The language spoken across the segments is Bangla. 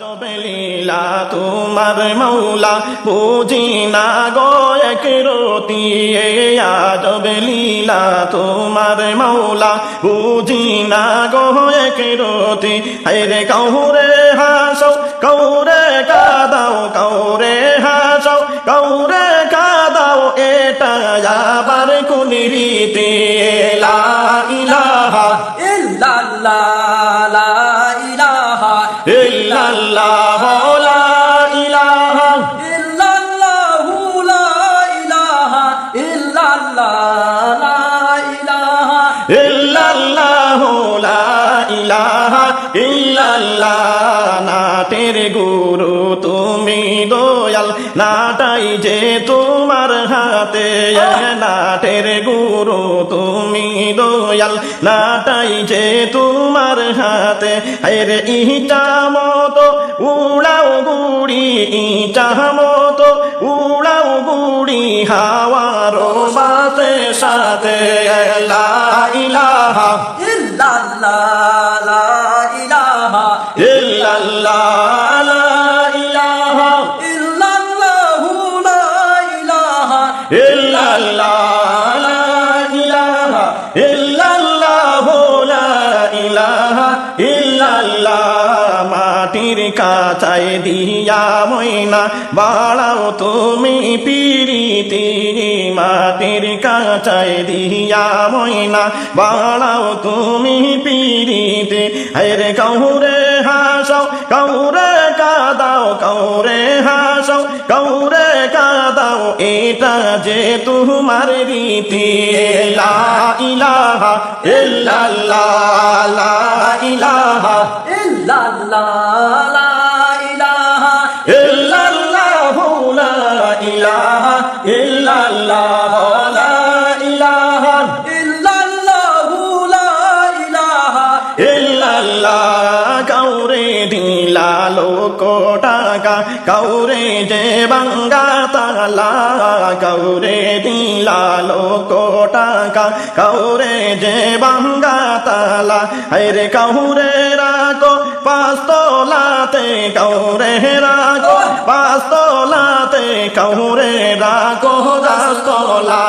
আজব লীলা তোমার মৌলা বুঝি না গো এক রতি আজব লীলা তোমার মৌলা বুঝি না গো এক রতি হায়রে কাউরে হাসাও কাউরে কাদাও কাউরে হাসাও কাউরে কাদাও এটা আবার কোন রীতি লা ইলাহা ইল্লাল্লাহ লা ইলাহা ইল্লাল্লাহ লা ইলাহা ইল্লাল্লাহু লা ইলাহা ইল্লাল্লাহ লা ইলাহা ইল্লাল্লাহ লা ইলাহা ইল্লাল্লাহ নাটের গুরু তুমি দয়াল নাটাই যে তোমার হাতে নাটের গুরু তুমি দয়াল নাটাই যে তোমার হাতে আরে ইটা মতো উড়াও গুড়ি ইটা মতো উড়াও গুড়ি হাওয়ার বাতে সাথে লা ইলাহা ইল্লাল্লাহ লা ইলাহা ইল্লাল্লাহ লা ইলাহা ইল্লাল্লাহু লা ইলাহা ইল্লাল্লাহ লা ইলাহা ইল্লাল্লাহ লা ইলাহা ইল্লাল্লাহ মাটির কাঁচায় দিয়া ময়না বাড়াও তুমি পিরিতি মাটির কাঁচায় দিয়া ময়না বাড়াও তুমি পিরিতি হায়রে কাউরে হাসাও কাউরে কাদাও কাউরে হাসাও কাউরে কাদাও এটা যে তোমার রীতি লা ইলাহা ইল্লাল্লাহ লা ইলাহা ইল্লাল্লাহ লা ইলাহা ইল্লাল্লাহ লা ইলাহা ইল্লাল্লাহ লা ইলাহা ইল্লাল্লাহু লা ইলাহা ইল্লাল্লাহ কাউরে দিলা লোক টাকা কাউরে যে বাঙ্গা তালা কাউরে দিলা লোক টাকা কাউরে যে বাঙ্গা তালা হায়রে কাউরে রাখো পাঁচতলাতে কাউরে রাখো পাঁচতলাতে কাউরে রাখো দশতলা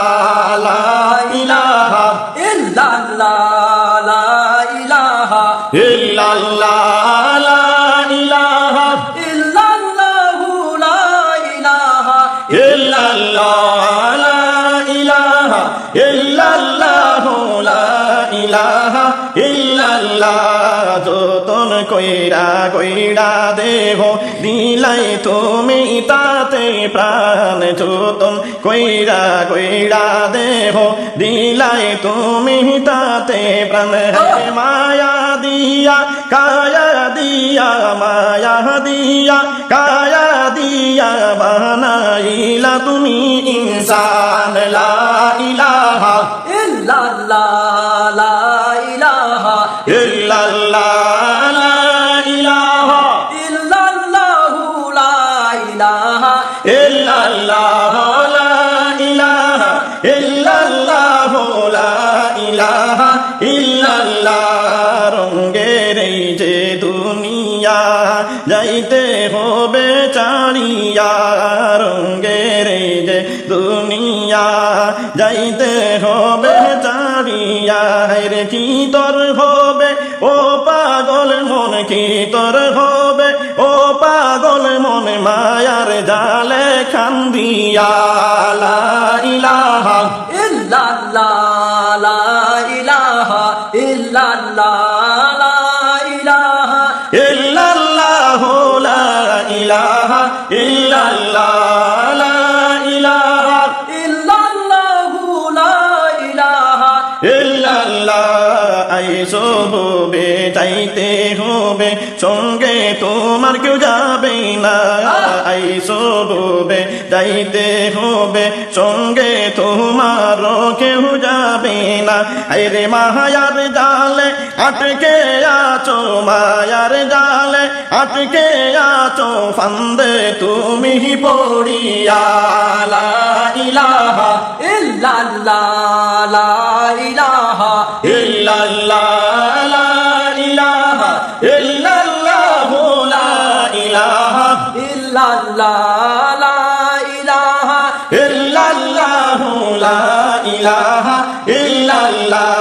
লা ইলাহা ইল্লাল্লাহ লা ইলাহা ইল্লাল্লাহ লা ইলাহা ইল্লাল্লাহু লা ইলাহা ইল্লাল্লাহ লা ইলাহা ইল্লাল্লাহ লা ইলাহা ইল্লাল্লাহ যতন কইরা কইরা দেহ দিলাই তুমি তাতে প্রাণ যতন কইরা কইরা দেহ দিলাই তুমি তাতে প্রাণ মায়া দিয়া কায়া দিয়া মায়া দিয়া কায়া দিয়া বানাইলা তুমি ইনসান লা ইলাহা ইল্লাল্লাহ লা ইলাহা ইল্লাল্লাহ লা ইলাহা ইল্লাল্লাহু লা ইলাহা ইল্লাল্লাহ লা ইলাহা ইল্লাল্লাহ লা ইলাহা ইল্লাল্লাহ রঙ্গের এই যে দুনিয়া যাইতে হবে চারিয়া রঙ্গের এই যে দুনিয়া যাইতে হবে চারিয়া রে কি তোর হবে ও পাগল মন কি তোর হবে ও পাগল মন মায়ার জালে খান্দিয়া লা ইলাহা ইল্লাল্লাহ লা ইলাহা ইল্লাল্লাহ লা ইলাহা ইল্লাল্লাহ লা ইলাহা ইল্লাল্লাহ লা ইলাহা ইল্লাল্লাহু লা ইলাহা ইল্লাল্লাহ আইসো হবে যাইতে হবে সঙ্গে তোমার কেউ যাবে না আইসো হবে যাইতে হবে সঙ্গে তোমারও কেউ যাবে না আরে মায়ার জালে আটকে আছো মায়ার জালে আটকে আছো ফান্দে তুমি পড়িয়া লা ইলাহা ইল্লাল্লাহ লা ইলাহা ইল্লাল্লাহ লা ইলাহা ইল্লাল্লাহু লা ইল্লাল্লাহ লা ইলাহা ইল্লাল্লাহু লা ইলাহা ইল্লাল্লাহ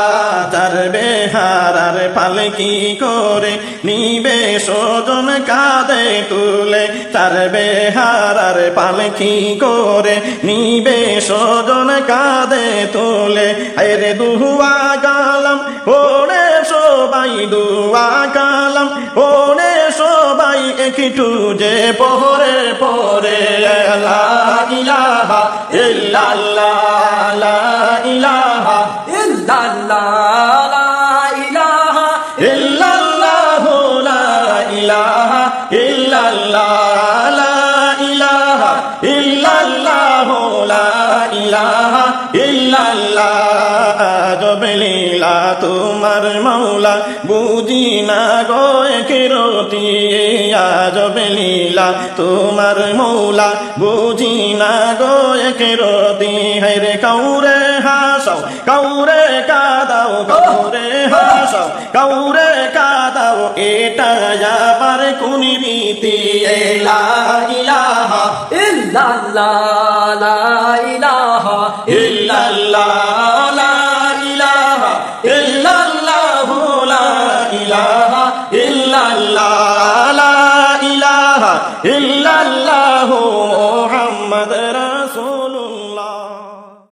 তার বেহারার পালকি করে নিবে সজন কাঁধে তুলে তার বেহারার পালকি করে নিবে সজন কাঁধে তুলে আরে দুয়া গালাম ওরে সবাই দুয়া গালাম ওরে সবাই একটু যে পরে পরে লা ইলাহা ইল্লাল্লাহ লা ইলাহা ইল্লাল্লাহ লা ইলাহা ইল্লাল্লাহু লা ইলাহা ইল্লাল্লাহ লা ইলাহা ইল্লাল্লাহু লা ইলাহা ইল্লাল্লাহ আজব লীলা তোমার মৌলা বুঝি না গো একরতি আজব লীলা তোমার মৌলা বুঝি না গো একরতি হায়রে কাউরে হাসাও কাউরে কাদাও কাউরে হাসাও কাউরে কাদাও এটা যাবার কোন রীতি লা ইলাহা ইল্লাল্লাহ লা ইলাহা ইল্লাল্লাহ